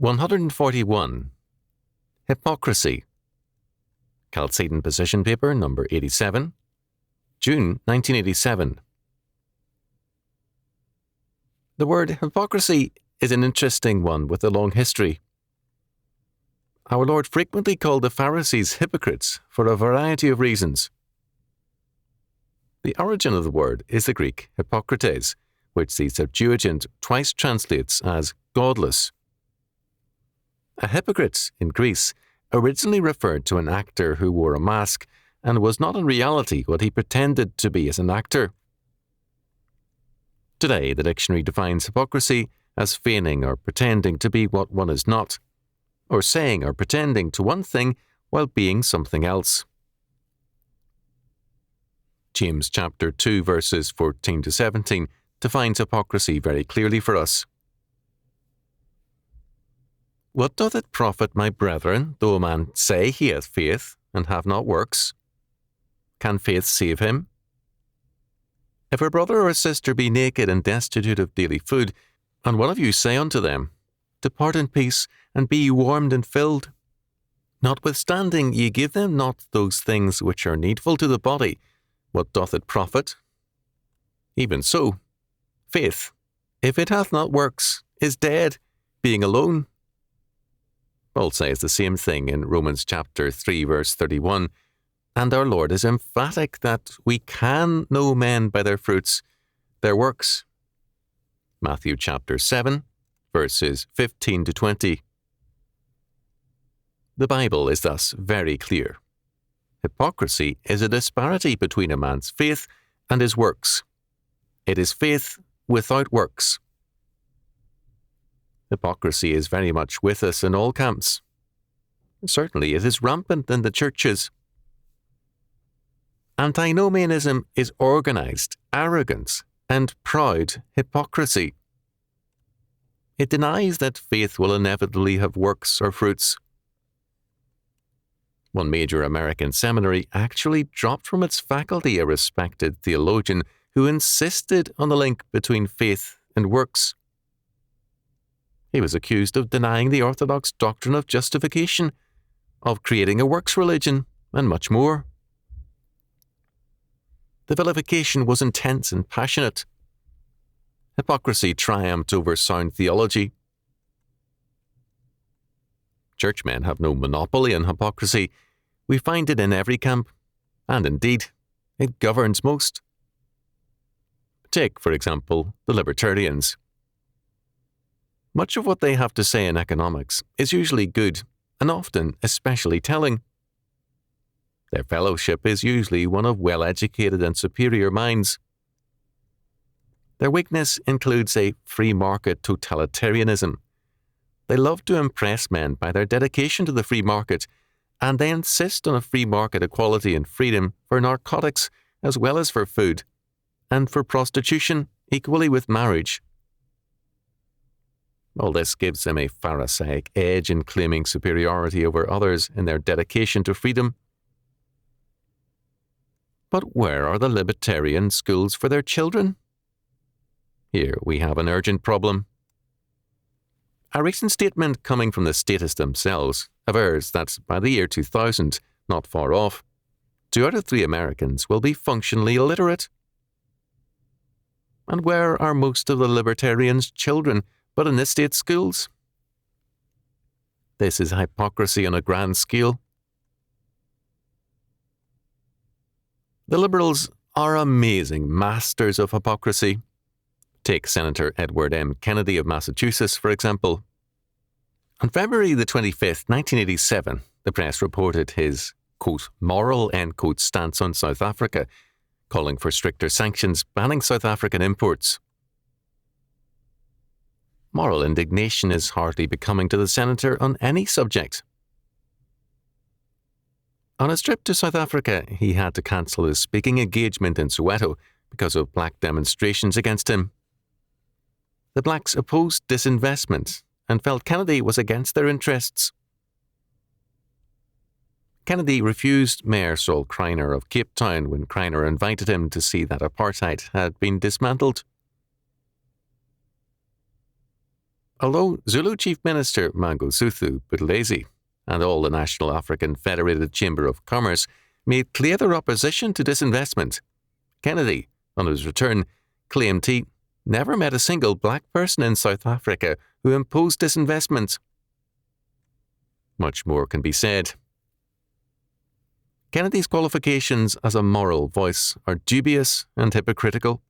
141. Hypocrisy. Chalcedon Position Paper number 87, June 1987. The word hypocrisy is an interesting one with a long history. Our Lord frequently called the Pharisees hypocrites for a variety of reasons. The origin of the word is the Greek hypokrites, which the Septuagint twice translates as godless. A hypocrite in Greece originally referred to an actor who wore a mask and was not in reality what he pretended to be as an actor. Today, the dictionary defines hypocrisy as feigning or pretending to be what one is not, or saying or pretending to one thing while being something else. James chapter 2 verses 14 to 17 defines hypocrisy very clearly for us. What doth it profit, my brethren, though a man say he hath faith, and have not works? Can faith save him? If a brother or a sister be naked and destitute of daily food, and one of you say unto them, Depart in peace, and be ye warmed and filled, notwithstanding ye give them not those things which are needful to the body, what doth it profit? Even so, faith, if it hath not works, is dead, being alone. Paul says the same thing in Romans chapter 3 verse 31, and our Lord is emphatic that we can know men by their fruits, their works. Matthew chapter 7 verses 15 to 20. The Bible is thus very clear. Hypocrisy is a disparity between a man's faith and his works. It is faith without works. Hypocrisy is very much with us in all camps. Certainly it is rampant in the churches. Antinomianism is organized, arrogance, and proud hypocrisy. It denies that faith will inevitably have works or fruits. One major American seminary actually dropped from its faculty a respected theologian who insisted on the link between faith and works. He was accused of denying the orthodox doctrine of justification, of creating a works religion, and much more. The vilification was intense and passionate. Hypocrisy triumphed over sound theology. Churchmen have no monopoly on hypocrisy. We find it in every camp, and indeed, it governs most. Take, for example, the libertarians. Much of what they have to say in economics is usually good, and often especially telling. Their fellowship is usually one of well-educated and superior minds. Their weakness includes a free market totalitarianism. They love to impress men by their dedication to the free market, and they insist on a free market equality and freedom for narcotics as well as for food, and for prostitution equally with marriage. All this gives them a Pharisaic edge in claiming superiority over others in their dedication to freedom. But where are the libertarian schools for their children? Here we have an urgent problem. A recent statement coming from the statists themselves avers that by the year 2000, not far off, 2 out of 3 Americans will be functionally illiterate. And where are most of the libertarians' children but in the state schools? This is hypocrisy on a grand scale. The Liberals are amazing masters of hypocrisy. Take Senator Edward M. Kennedy of Massachusetts, for example. On February the 25th, 1987, the press reported his, quote, moral, end quote, stance on South Africa, calling for stricter sanctions banning South African imports. Moral indignation is hardly becoming to the senator on any subject. On his trip to South Africa, he had to cancel his speaking engagement in Soweto because of black demonstrations against him. The blacks opposed disinvestment and felt Kennedy was against their interests. Kennedy refused Mayor Saul Kreiner of Cape Town when Kreiner invited him to see that apartheid had been dismantled. Although Zulu Chief Minister Mangosuthu Buthelezi and all the National African Federated Chamber of Commerce made clear their opposition to disinvestment, Kennedy, on his return, claimed he never met a single black person in South Africa who imposed disinvestment. Much more can be said. Kennedy's qualifications as a moral voice are dubious and hypocritical.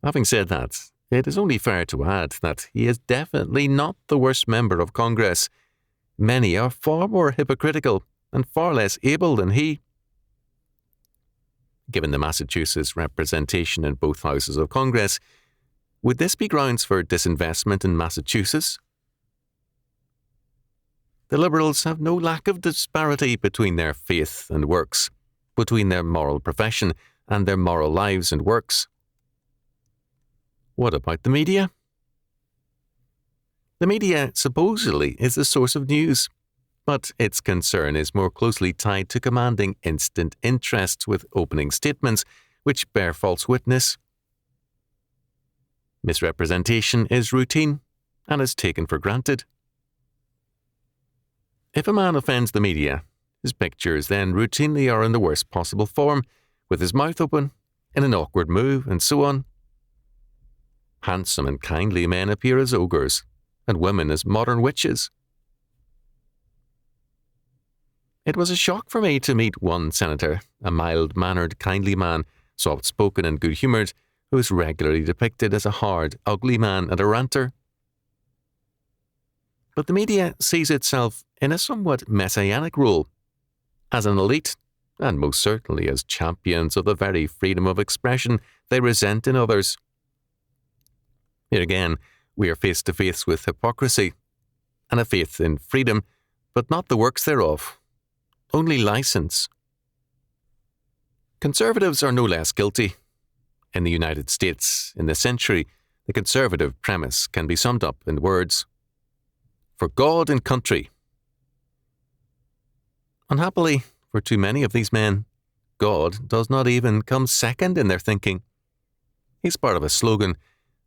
Having said that, it is only fair to add that he is definitely not the worst member of Congress. Many are far more hypocritical and far less able than he. Given the Massachusetts representation in both houses of Congress, would this be grounds for disinvestment in Massachusetts? The Liberals have no lack of disparity between their faith and works, between their moral profession and their moral lives and works. What about the media? The media supposedly is the source of news, but its concern is more closely tied to commanding instant interest with opening statements which bear false witness. Misrepresentation is routine and is taken for granted. If a man offends the media, his pictures then routinely are in the worst possible form, with his mouth open, in an awkward move, and so on. Handsome and kindly men appear as ogres, and women as modern witches. It was a shock for me to meet one senator, a mild-mannered, kindly man, soft-spoken and good-humoured, who is regularly depicted as a hard, ugly man and a ranter. But the media sees itself in a somewhat messianic role, as an elite, and most certainly as champions of the very freedom of expression they resent in others. Here again, we are face to face with hypocrisy, and a faith in freedom, but not the works thereof, only license. Conservatives are no less guilty. In the United States, in this century, the conservative premise can be summed up in words: for God and country. Unhappily, for too many of these men, God does not even come second in their thinking. He's part of a slogan,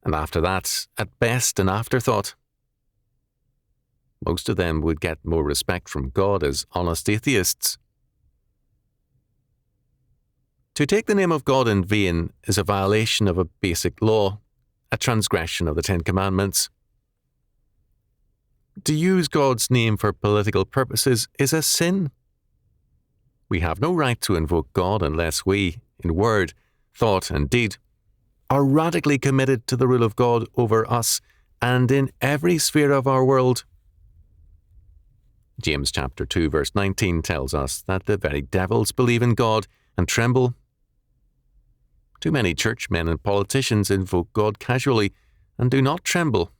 and after that, at best, an afterthought. Most of them would get more respect from God as honest atheists. To take the name of God in vain is a violation of a basic law, a transgression of the Ten Commandments. To use God's name for political purposes is a sin. We have no right to invoke God unless we, in word, thought, and deed, are radically committed to the rule of God over us and in every sphere of our world. James chapter 2 verse 19 tells us that the very devils believe in God and tremble. Too many churchmen and politicians invoke God casually and do not tremble.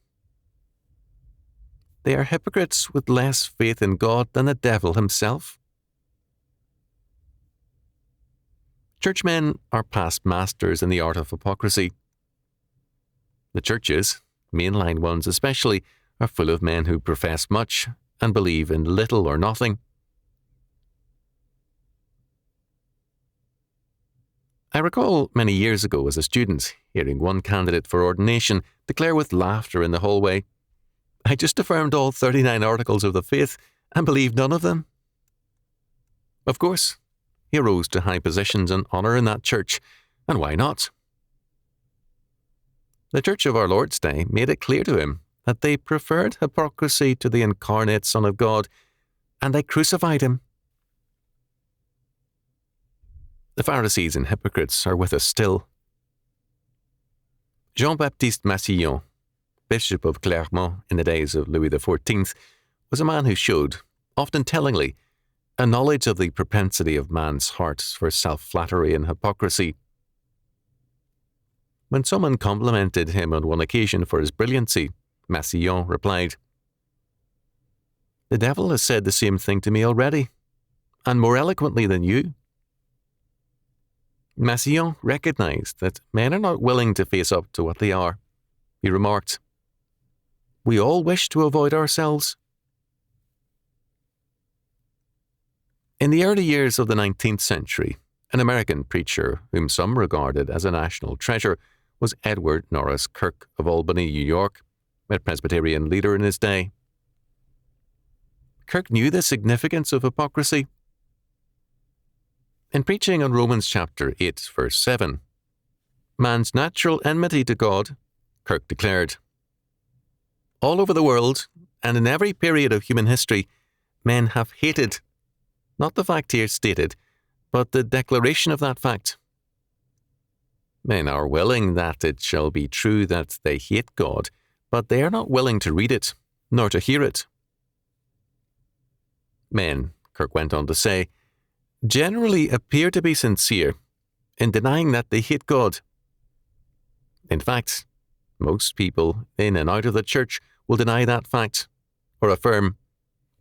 They are hypocrites with less faith in God than the devil himself. Churchmen are past masters in the art of hypocrisy. The churches, mainline ones especially, are full of men who profess much and believe in little or nothing. I recall many years ago as a student hearing one candidate for ordination declare with laughter in the hallway, "I just affirmed all 39 articles of the faith and believed none of them." Of course, he rose to high positions and honour in that church, and why not? The Church of our Lord's Day made it clear to him that they preferred hypocrisy to the incarnate Son of God, and they crucified him. The Pharisees and hypocrites are with us still. Jean-Baptiste Massillon, Bishop of Clermont in the days of Louis XIV, was a man who showed, often tellingly, a knowledge of the propensity of man's heart for self-flattery and hypocrisy. When someone complimented him on one occasion for his brilliancy, Massillon replied, "The devil has said the same thing to me already, and more eloquently than you." Massillon recognized that men are not willing to face up to what they are. He remarked, "We all wish to avoid ourselves." In the early years of the 19th century, an American preacher, whom some regarded as a national treasure, was Edward Norris Kirk of Albany, New York, a Presbyterian leader in his day. Kirk knew the significance of hypocrisy. In preaching on Romans chapter 8, verse 7, man's natural enmity to God, Kirk declared, all over the world, and in every period of human history, men have hated, not the fact here stated, but the declaration of that fact. Men are willing that it shall be true that they hate God, but they are not willing to read it, nor to hear it. Men, Kirk went on to say, generally appear to be sincere in denying that they hate God. In fact, most people in and out of the church will deny that fact, or affirm,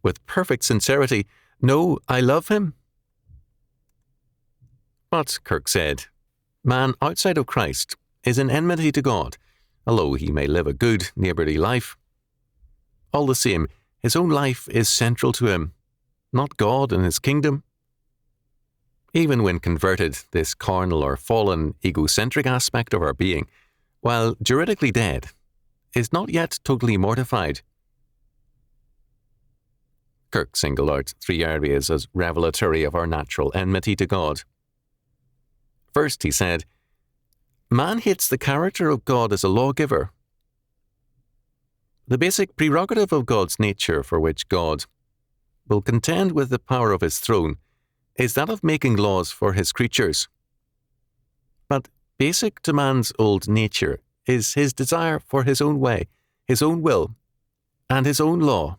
with perfect sincerity, no, I love him. But, Kirk said, man outside of Christ is in enmity to God, although he may live a good, neighbourly life. All the same, his own life is central to him, not God and his kingdom. Even when converted, this carnal or fallen, egocentric aspect of our being, while juridically dead, is not yet totally mortified. Kirk singled out 3 areas as revelatory of our natural enmity to God. First, he said, man hates the character of God as a lawgiver. The basic prerogative of God's nature for which God will contend with the power of his throne is that of making laws for his creatures. But basic to man's old nature is his desire for his own way, his own will, and his own law.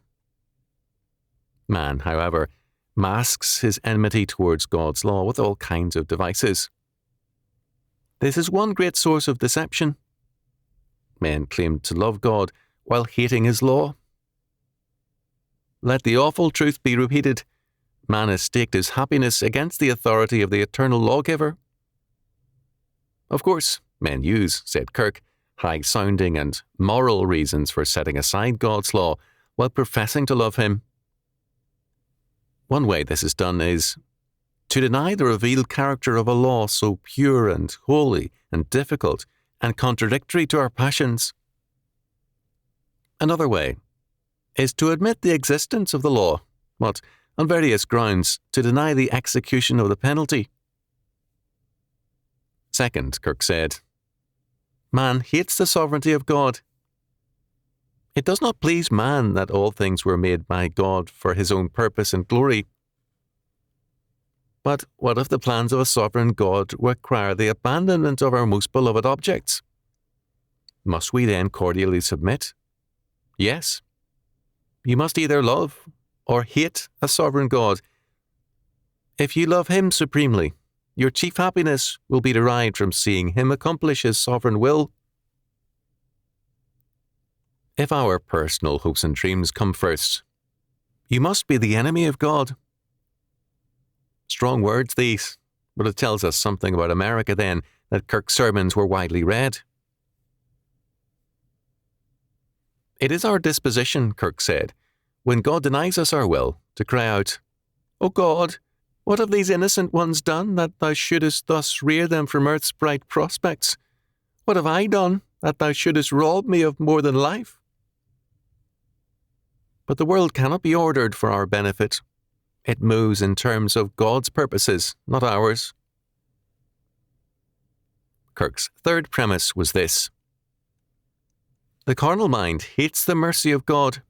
Man, however, masks his enmity towards God's law with all kinds of devices. This is one great source of deception. Men claim to love God while hating his law. Let the awful truth be repeated. Man has staked his happiness against the authority of the eternal lawgiver. Of course, men use, said Kirk, high-sounding and moral reasons for setting aside God's law while professing to love him. One way this is done is to deny the revealed character of a law so pure and holy and difficult and contradictory to our passions. Another way is to admit the existence of the law, but, on various grounds, to deny the execution of the penalty. Second, Kirk said, man hates the sovereignty of God. It does not please man that all things were made by God for his own purpose and glory. But what if the plans of a sovereign God require the abandonment of our most beloved objects? Must we then cordially submit? Yes. You must either love or hate a sovereign God. If you love him supremely, your chief happiness will be derived from seeing him accomplish his sovereign will. If our personal hopes and dreams come first, you must be the enemy of God. Strong words these, but it tells us something about America then, that Kirk's sermons were widely read. It is our disposition, Kirk said, when God denies us our will, to cry out, O God, what have these innocent ones done that thou shouldest thus rear them from earth's bright prospects? What have I done that thou shouldest rob me of more than life? But the world cannot be ordered for our benefit. It moves in terms of God's purposes, not ours. Kirk's third premise was this: the carnal mind hates the mercy of God.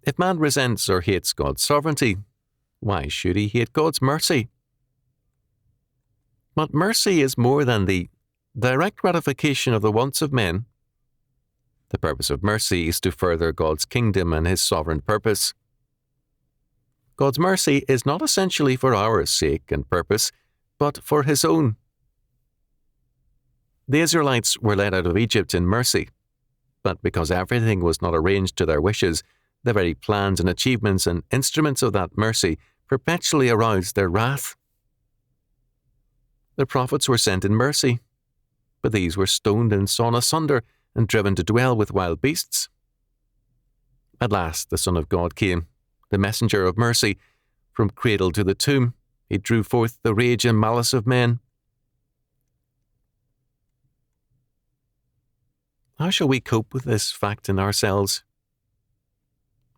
If man resents or hates God's sovereignty, why should he hate God's mercy? But mercy is more than the direct gratification of the wants of men. The purpose of mercy is to further God's kingdom and his sovereign purpose. God's mercy is not essentially for our sake and purpose, but for his own. The Israelites were led out of Egypt in mercy, but because everything was not arranged to their wishes, the very plans and achievements and instruments of that mercy perpetually aroused their wrath. The prophets were sent in mercy, but these were stoned and sawn asunder and driven to dwell with wild beasts. At last the Son of God came, the messenger of mercy. From cradle to the tomb, he drew forth the rage and malice of men. How shall we cope with this fact in ourselves?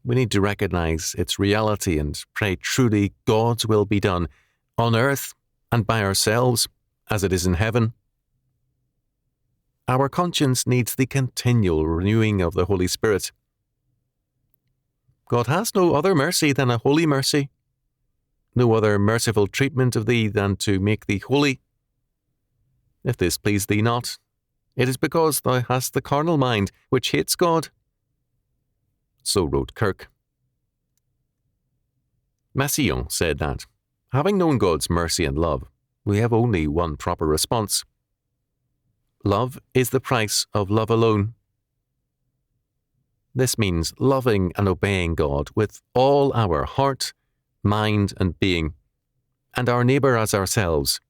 We need to recognize its reality and pray truly God's will be done on earth and by ourselves as it is in heaven. Our conscience needs the continual renewing of the Holy Spirit. God has no other mercy than a holy mercy, no other merciful treatment of thee than to make thee holy. If this please thee not, it is because thou hast the carnal mind, which hates God. So wrote Kirk. Massillon said that, having known God's mercy and love, we have only one proper response. Love is the price of love alone. This means loving and obeying God with all our heart, mind, and being, and our neighbour as ourselves.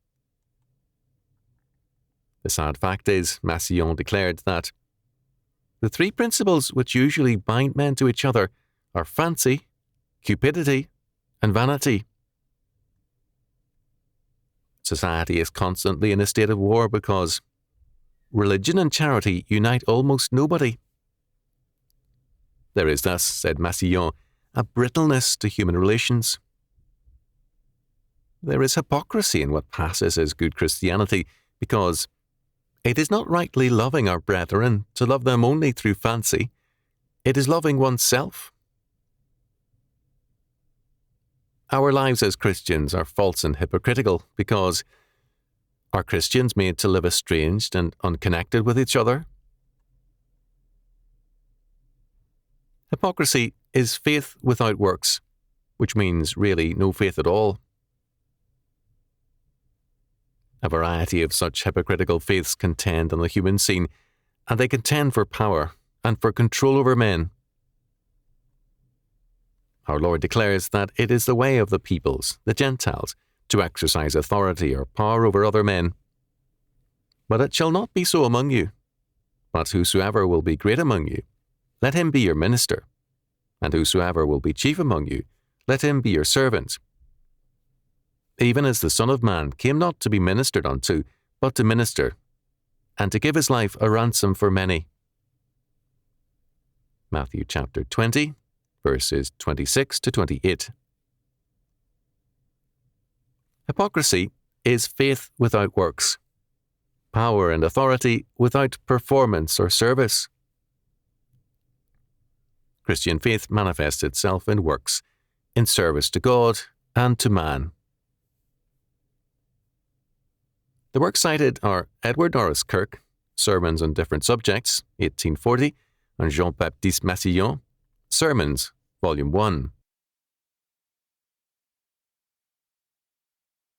The sad fact is, Massillon declared that the three principles which usually bind men to each other are fancy, cupidity, and vanity. Society is constantly in a state of war because religion and charity unite almost nobody. There is thus, said Massillon, a brittleness to human relations. There is hypocrisy in what passes as good Christianity because it is not rightly loving our brethren to love them only through fancy. It is loving oneself. Our lives as Christians are false and hypocritical because are Christians made to live estranged and unconnected with each other? Hypocrisy is faith without works, which means really no faith at all. A variety of such hypocritical faiths contend on the human scene, and they contend for power and for control over men. Our Lord declares that it is the way of the peoples, the Gentiles, to exercise authority or power over other men. But it shall not be so among you. But whosoever will be great among you, let him be your minister. And whosoever will be chief among you, let him be your servant. Even as the Son of Man came not to be ministered unto, but to minister, and to give his life a ransom for many. Matthew chapter 20, verses 26 to 28. Hypocrisy is faith without works, power and authority without performance or service. Christian faith manifests itself in works, in service to God and to man. The works cited are Edward Norris Kirk, Sermons on Different Subjects, 1840, and Jean-Baptiste Massillon, Sermons, Volume 1.